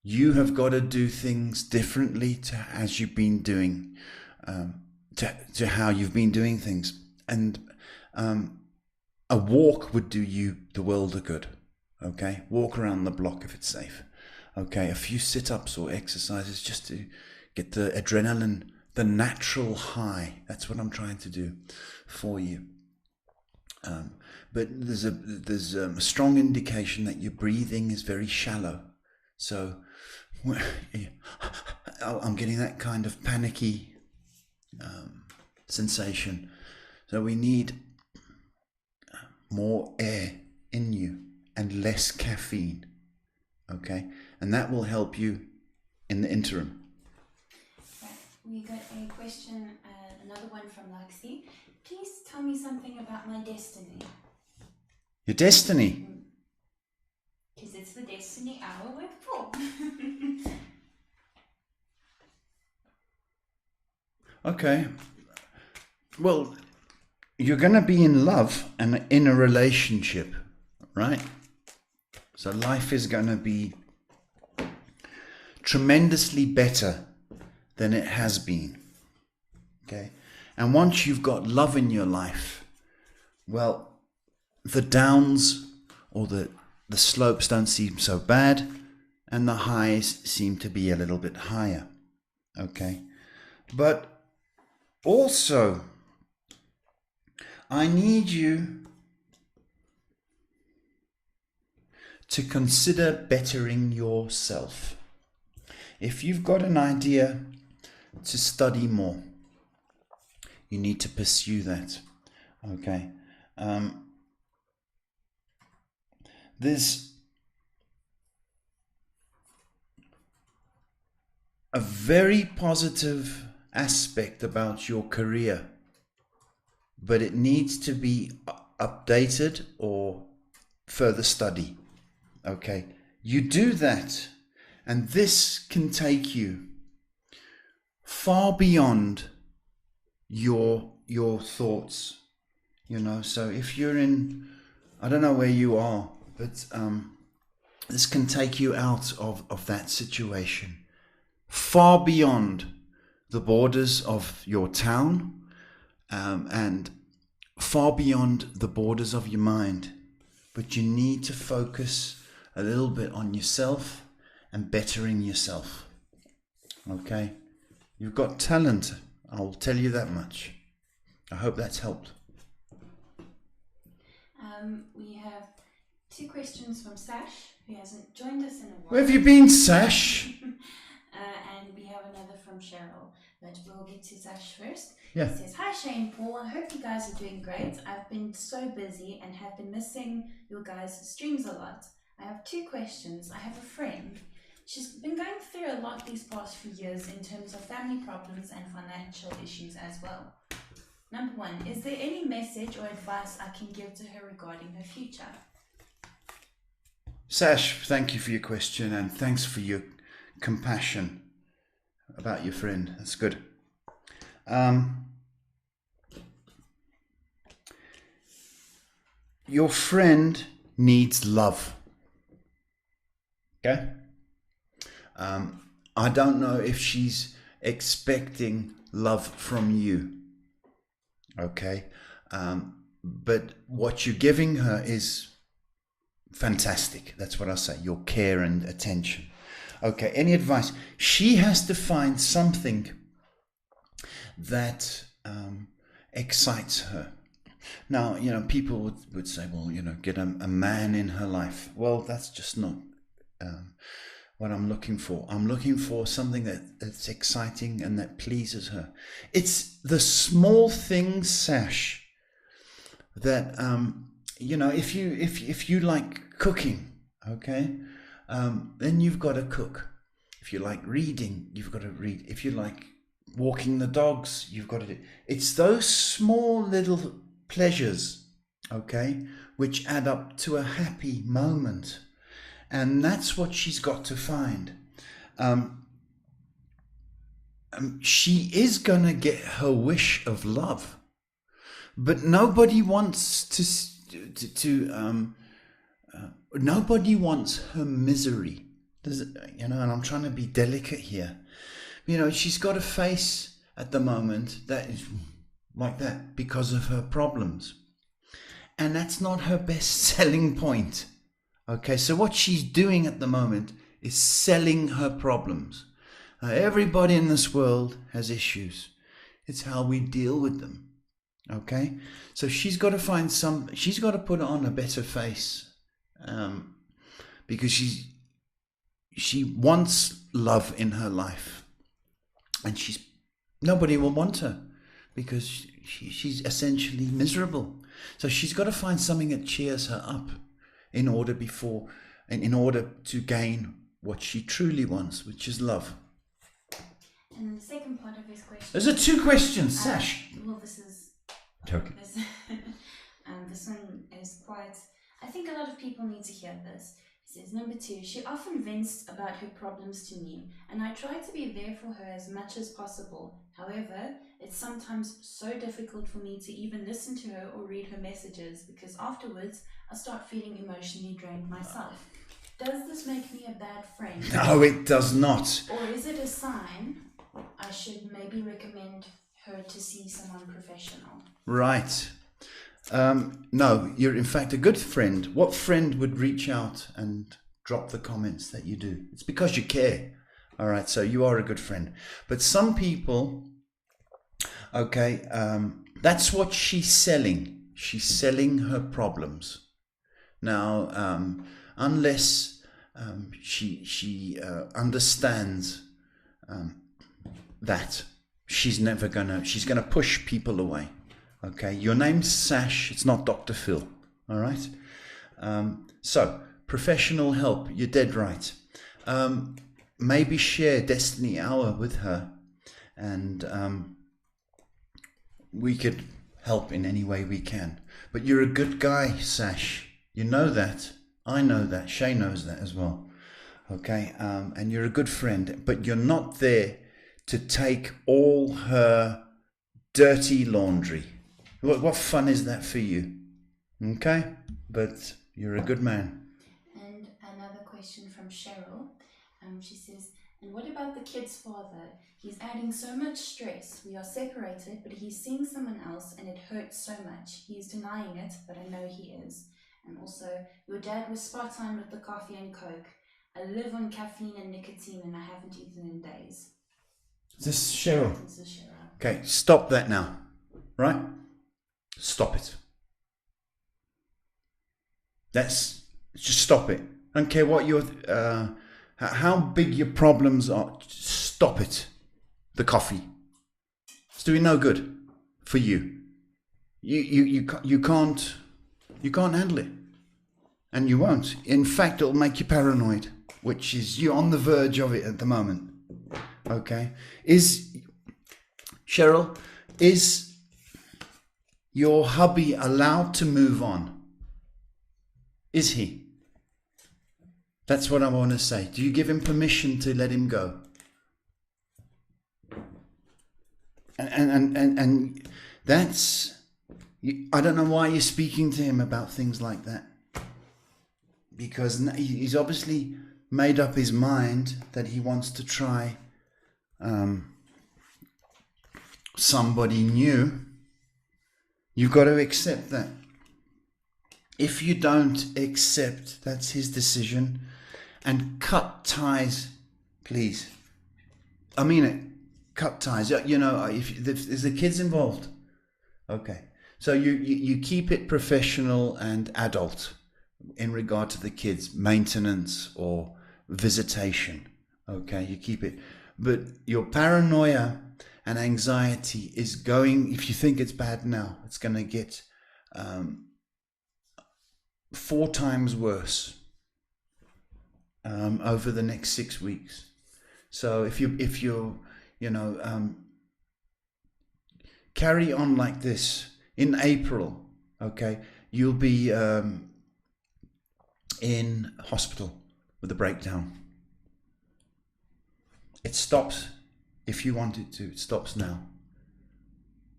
you have got to do things differently to as you've been doing, to how you've been doing things. And a walk would do you the world of good, okay? Walk around the block if it's safe, okay? A few sit-ups or exercises just to get the adrenaline, the natural high. That's what I'm trying to do for you. But there's a strong indication that your breathing is very shallow. So I'm getting that kind of panicky sensation. So we need more air in you and less caffeine, okay? And that will help you in the interim. Right. We got a question, another one from Laxi. Please tell me something about my destiny. Your destiny? Because it's the Destiny Hour with Paul. Okay. Well, you're going to be in love and in a relationship, right? So life is going to be tremendously better than it has been, okay? And once you've got love in your life, well, the downs or the slopes don't seem so bad, and the highs seem to be a little bit higher, okay? But also, I need you to consider bettering yourself. If you've got an idea to study more, you need to pursue that, okay? There's a very positive aspect about your career, but it needs to be updated or further study, okay? You do that, and this can take you far beyond your thoughts, you know. So if you're in, I don't know where you are, but this can take you out of that situation, far beyond the borders of your town, and far beyond the borders of your mind. But you need to focus a little bit on yourself and bettering yourself, okay? You've got talent, I'll tell you that much. I hope that's helped. We have 2 questions from Sash, who hasn't joined us in a while. Where have you been, Sash? And we have another from Cheryl, but we'll get to Sash first. Yeah. It says, "Hi Shane and Paul, I hope you guys are doing great. I've been so busy and have been missing your guys' streams a lot. I have 2 questions. I have a friend. She's been going through a lot these past few years in terms of family problems and financial issues as well. Number 1, is there any message or advice I can give to her regarding her future?" Sash, thank you for your question and thanks for your compassion about your friend. That's good. Your friend needs love. Okay? I don't know if she's expecting love from you. Okay? But what you're giving her is fantastic. That's what I say. Your care and attention. Okay, any advice? She has to find something that excites her. Now, people would say, well, get a man in her life. Well, that's just not what I'm looking for. I'm looking for something that's exciting and that pleases her. It's the small things, Sash, that if you like cooking, okay, then you've got to cook. If you like reading, you've got to read. If you like walking the dogs, you've got to do. It's those small little pleasures, okay, which add up to a happy moment, and that's what she's got to find. She is gonna get her wish of love, but nobody wants nobody wants her misery. And I'm trying to be delicate here. She's got a face at the moment that is like that because of her problems. And that's not her best selling point. Okay, so what she's doing at the moment is selling her problems. Everybody in this world has issues. It's how we deal with them. Okay, so she's got to she's got to put on a better face, because she wants love in her life, and nobody will want her because she's essentially miserable. So she's got to find something that cheers her up in order to gain what she truly wants, which is love. And then the second part of his question. Those are 2 questions, Sash. Well, this is joking. This one is quite. I think a lot of people need to hear this. It says, number 2, she often vents about her problems to me, and I try to be there for her as much as possible. However, it's sometimes so difficult for me to even listen to her or read her messages because afterwards I start feeling emotionally drained myself. Does this make me a bad friend? No, it does not. Or is it a sign I should maybe recommend her to see someone professional? Right. No, you're in fact a good friend. What friend would reach out and drop the comments that you do? It's because you care. All right, so you are a good friend. But some people, okay, that's what she's selling. She's selling her problems. Now, unless she understands that, she's gonna push people away. Okay, your name's Sash, it's not Dr. Phil. All right, so professional help, you're dead right. Maybe share Destiny Hour with her, and we could help in any way we can. But you're a good guy, Sash. You know that. I know that. Shay knows that as well. Okay, and you're a good friend, but you're not there to take all her dirty laundry. What fun is that for you? Okay, but you're a good man. And another question from Cheryl. She says, and what about the kid's father? He's adding so much stress. We are separated, but he's seeing someone else and it hurts so much. He's denying it, but I know he is. And also, your dad was spot on with the coffee and Coke. I live on caffeine and nicotine and I haven't eaten in days. Is this Cheryl? This is Cheryl. Okay, stop that now. Right? Stop it. That's Just stop it. I don't care what your how big your problems are. Stop it. The coffee. It's doing no good for you. You can't handle it, and you won't. In fact, it'll make you paranoid, which is you're on the verge of it at the moment. Okay, Cheryl, is your hubby allowed to move on? Is he? That's what I want to say. Do you give him permission to let him go? And that's, I don't know why you're speaking to him about things like that. Because he's obviously made up his mind that he wants to try somebody new. You've got to accept that. If you don't accept, that's his decision. And cut ties, please. I mean it. Cut ties. You know, if there's the kids involved. Okay. So you keep it professional and adult in regard to the kids, maintenance or visitation. Okay, you keep it. But your paranoia and anxiety is going, if you think it's bad now, it's going to get 4 times worse over the next 6 weeks. So if you're carry on like this in April, okay, you'll be in hospital with a breakdown. It stops if you want it to. It stops now.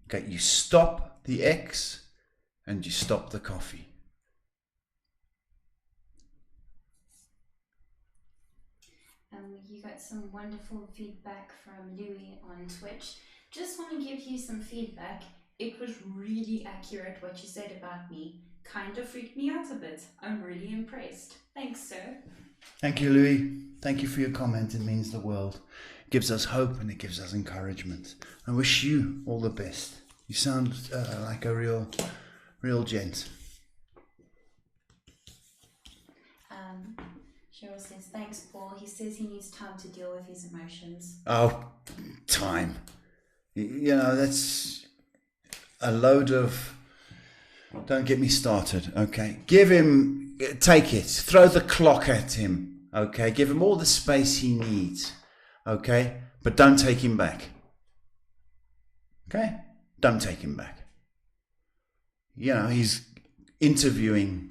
Okay, you stop the X and you stop the coffee. You got some wonderful feedback from Louis on Twitch. Just want to give you some feedback. It was really accurate what you said about me. Kind of freaked me out a bit. I'm really impressed. Thanks, sir. Thank you, Louis. Thank you for your comment. It means the world. It gives us hope and it gives us encouragement. I wish you all the best. You sound like a real gent. Cheryl says, thanks, Paul. He says he needs time to deal with his emotions. Oh, time. You know, that's a load of... Don't get me started, okay? Take it. Throw the clock at him, okay? Give him all the space he needs, okay? But don't take him back, okay? Don't take him back. You know, he's interviewing...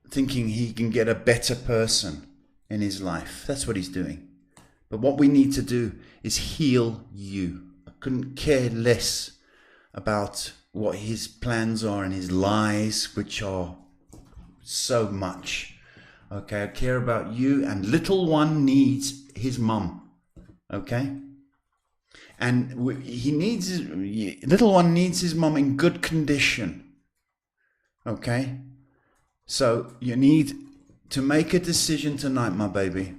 thinking he can get a better person in his life. That's what he's doing. But what we need to do is heal you. I couldn't care less about what his plans are and his lies, which are so much. Okay, I care about you, and little one needs his mum. Okay? And little one needs his mum in good condition. Okay? So you need to make a decision tonight, my baby.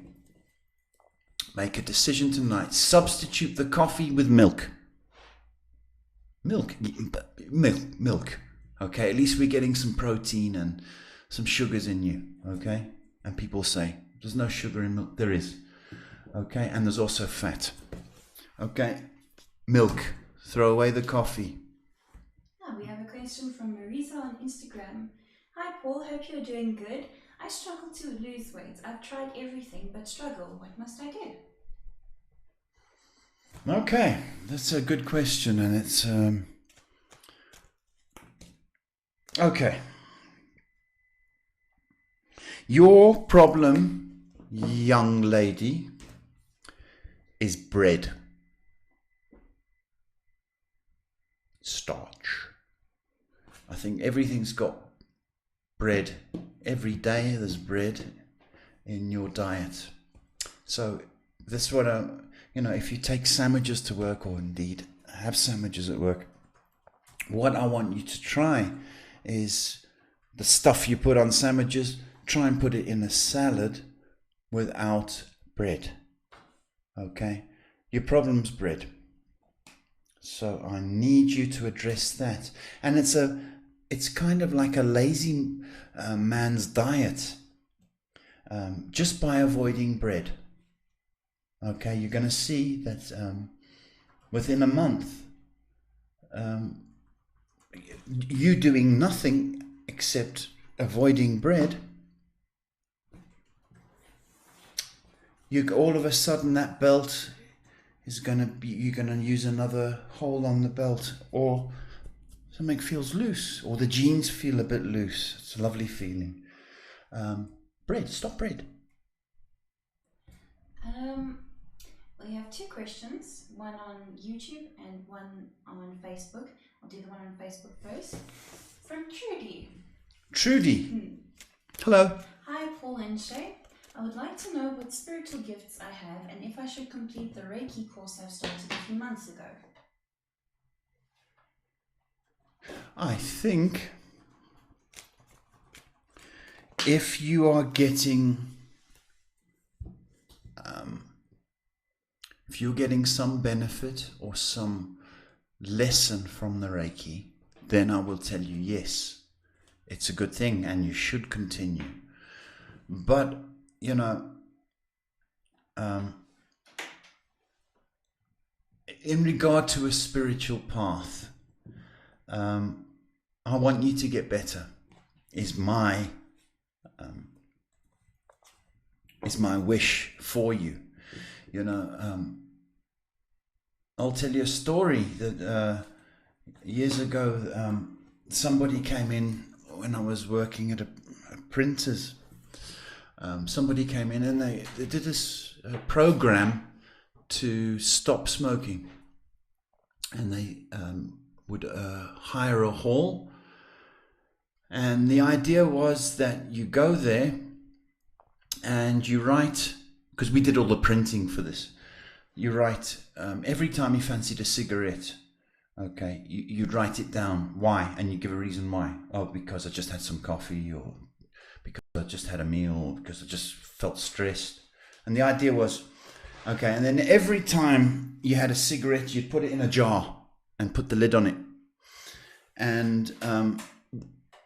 Make a decision tonight. Substitute the coffee with milk. Milk. Okay, at least we're getting some protein and some sugars in you. Okay? And people say, there's no sugar in milk. There is. Okay? And there's also fat. Okay? Milk. Throw away the coffee. Now we have a question from Marisa on Instagram. Hi Paul, hope you're doing good. I struggle to lose weight. I've tried everything but struggle. What must I do? Okay, that's a good question, and it's okay. Your problem, young lady, is bread. Starch. I think everything's got bread. Every day there's bread in your diet. So that's what if you take sandwiches to work, or indeed have sandwiches at work, what I want you to try is the stuff you put on sandwiches, try and put it in a salad without bread. Okay? Your problem's bread. So I need you to address that. And it's a it's kind of like a lazy man's diet, just by avoiding bread. Okay, you're going to see that within a month, you doing nothing except avoiding bread, you all of a sudden that belt is going to be, you're going to use another hole on the belt, or something feels loose, or the jeans feel a bit loose. It's a lovely feeling. Bread, stop bread. We have two questions, one on YouTube and one on Facebook. I'll do the one on Facebook first. From Trudy. Trudy. Hello. Hi, Paul and Shay. I would like to know what spiritual gifts I have and if I should complete the Reiki course I started a few months ago. I think if you are getting if you're getting some benefit or some lesson from the Reiki, then I will tell you, yes, it's a good thing and you should continue. But, you know, in regard to a spiritual path, I want you to get better, is my wish for you. You know, I'll tell you a story that years ago, somebody came in when I was working at a printer's. Somebody came in and they did this program to stop smoking, and they would hire a hall, and the idea was that you go there and you write, because we did all the printing for this, you write every time you fancied a cigarette, okay, you'd write it down, why, and you give a reason why. Oh, because I just had some coffee, or because I just had a meal, or because I just felt stressed. And the idea was, okay, and then every time you had a cigarette, you'd put it in a jar and put the lid on it. And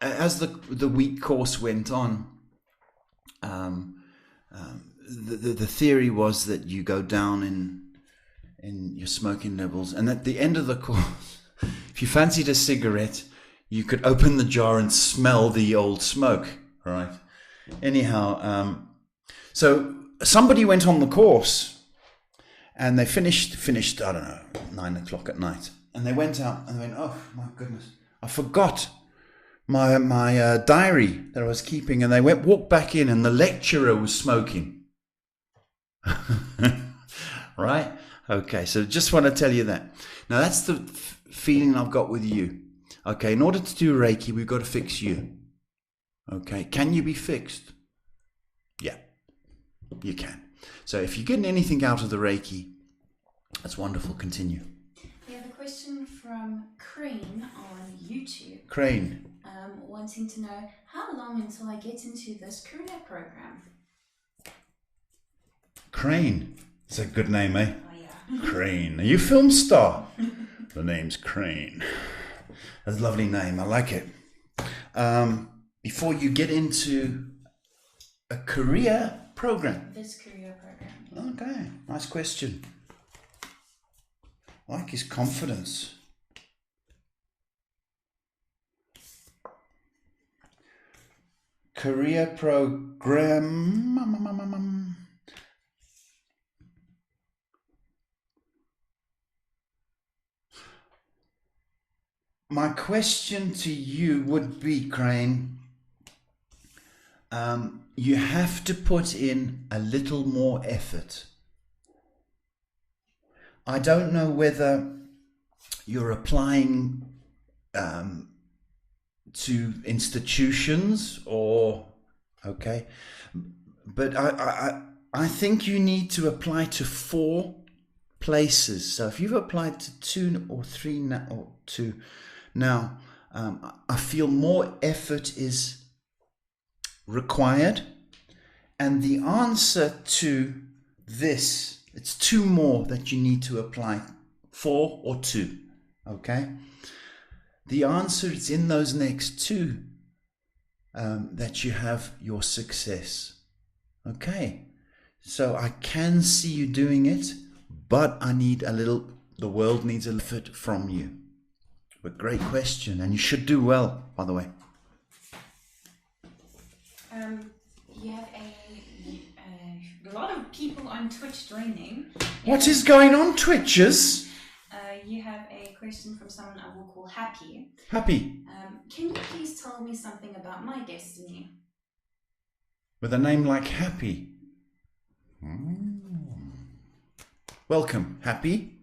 as the week course went on, the theory was that you go down in your smoking levels, and at the end of the course, if you fancied a cigarette, you could open the jar and smell the old smoke, right? Anyhow, so somebody went on the course, and they finished, I don't know, 9 o'clock at night, and they went out and they went, oh my goodness, I forgot my diary that I was keeping, and they walked back in, and the lecturer was smoking. Right? Okay, so just want to tell you that. Now that's the feeling I've got with you. Okay, in order to do Reiki, we've got to fix you. Okay, can you be fixed? Yeah, you can. So if you're getting anything out of the Reiki, that's wonderful. Continue. We have a question from Crane on YouTube. Crane. Wanting to know, how long until I get into this career program? Crane. It's a good name, eh? Oh, yeah. Crane. Are you a film star? The name's Crane. That's a lovely name. I like it. Before you get into a career program. This career program. Okay. Nice question. I like his confidence. Career program. My question to you would be, Crane, you have to put in a little more effort. I don't know whether you're applying to institutions or, okay, but I think you need to apply to 4 places. So if you've applied to 2 or 3 now, or 2 now, I feel more effort is required, and the answer to this, it's 2 more that you need to apply, 4 or 2, okay? the answer is in those next two, that you have your success. Okay, so I can see you doing it, but the world needs a little effort from you. But great question, and you should do well, by the way. You have a lot of people on Twitch joining. What is going on, Twitchers? You have a question from someone I will call Happy. Happy. Can you please tell me something about my destiny? With a name like Happy. Welcome, Happy.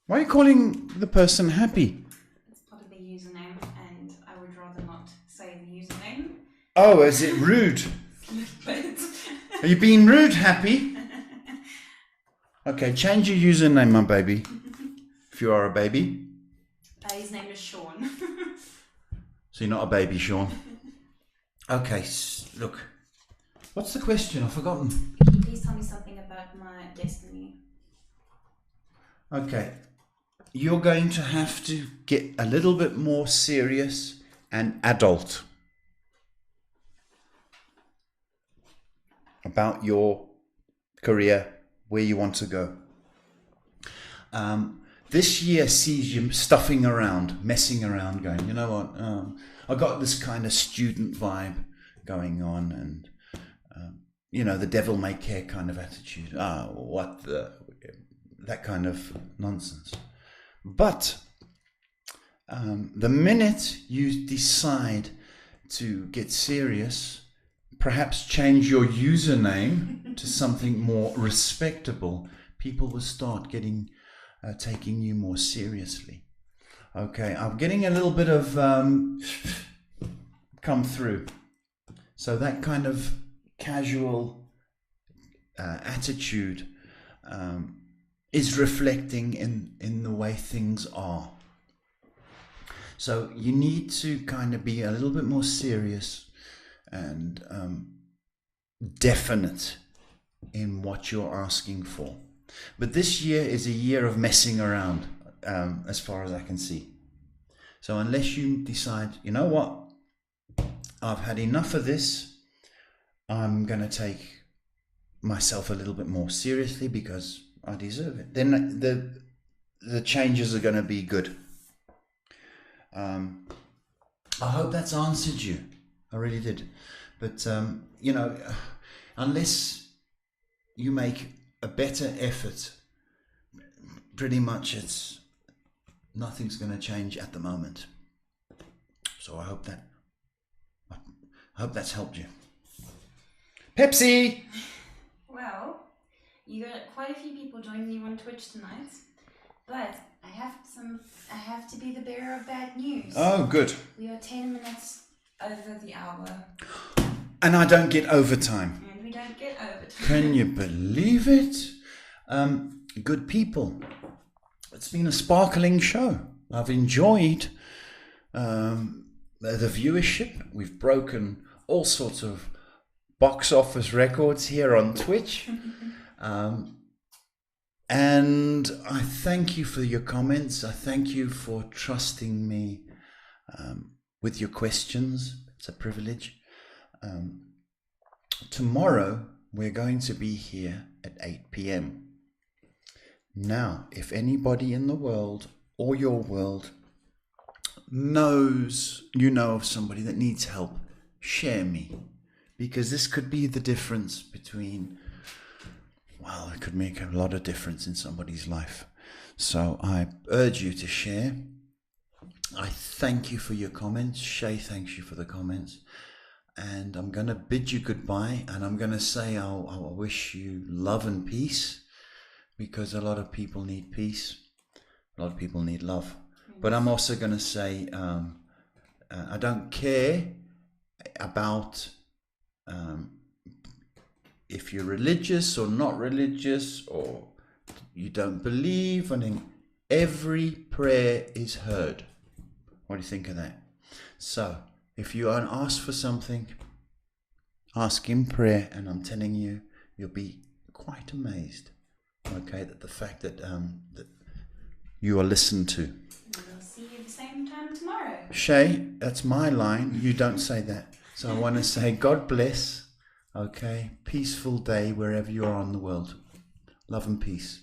Why are you calling the person Happy? It's part of the username, and I would rather not say the username. Oh, is it rude? A little bit. Are you being rude, Happy? Okay, change your username, my baby. If you are a baby. His name is Sean. So you're not a baby, Sean. Okay, look. What's the question? I've forgotten. Can you please tell me something about my destiny? Okay. You're going to have to get a little bit more serious and adult about your career, where you want to go. This year sees you stuffing around, messing around, going, you know what, I got this kind of student vibe going on, and, the devil may care kind of attitude. That kind of nonsense. But the minute you decide to get serious, perhaps change your username to something more respectable, people will start taking you more seriously. Okay, I'm getting a little bit of come through. So that kind of casual attitude is reflecting in the way things are. So you need to kind of be a little bit more serious and definite in what you're asking for. But this year is a year of messing around, as far as I can see. So unless you decide, you know what, I've had enough of this, I'm going to take myself a little bit more seriously because I deserve it, then the changes are going to be good. I hope that's answered you. I really did. But, unless you make a better effort, pretty much nothing's going to change at the moment. So I hope that's helped you. Pepsi! Well, you got quite a few people joining you on Twitch tonight, but I have to be the bearer of bad news. Oh, good. We are 10 minutes over the hour. And I don't get overtime. And we don't get overtime. Can you believe it? Good people. It's been a sparkling show. I've enjoyed the viewership. We've broken all sorts of box office records here on Twitch. And I thank you for your comments. I thank you for trusting me with your questions. It's a privilege. Tomorrow we're going to be here at 8 p.m. Now, if anybody in the world or your world knows of somebody that needs help, share me, because this could be the difference between, it could make a lot of difference in somebody's life. So I urge you to share. I thank you for your comments. Shay thanks you for the comments. And I'm going to bid you goodbye, and I'm going to say I wish you love and peace, because a lot of people need peace. A lot of people need love. But I'm also going to say I don't care about if you're religious or not religious, or you don't believe. I think every prayer is heard. What do you think of that? So if you ask for something, ask in prayer, and I'm telling you, you'll be quite amazed. Okay, that the fact that that you are listened to. Yes. see you the same time tomorrow. Shay, that's my line. You don't say that. So I want to say God bless. Okay. Peaceful day wherever you are in the world. Love and peace.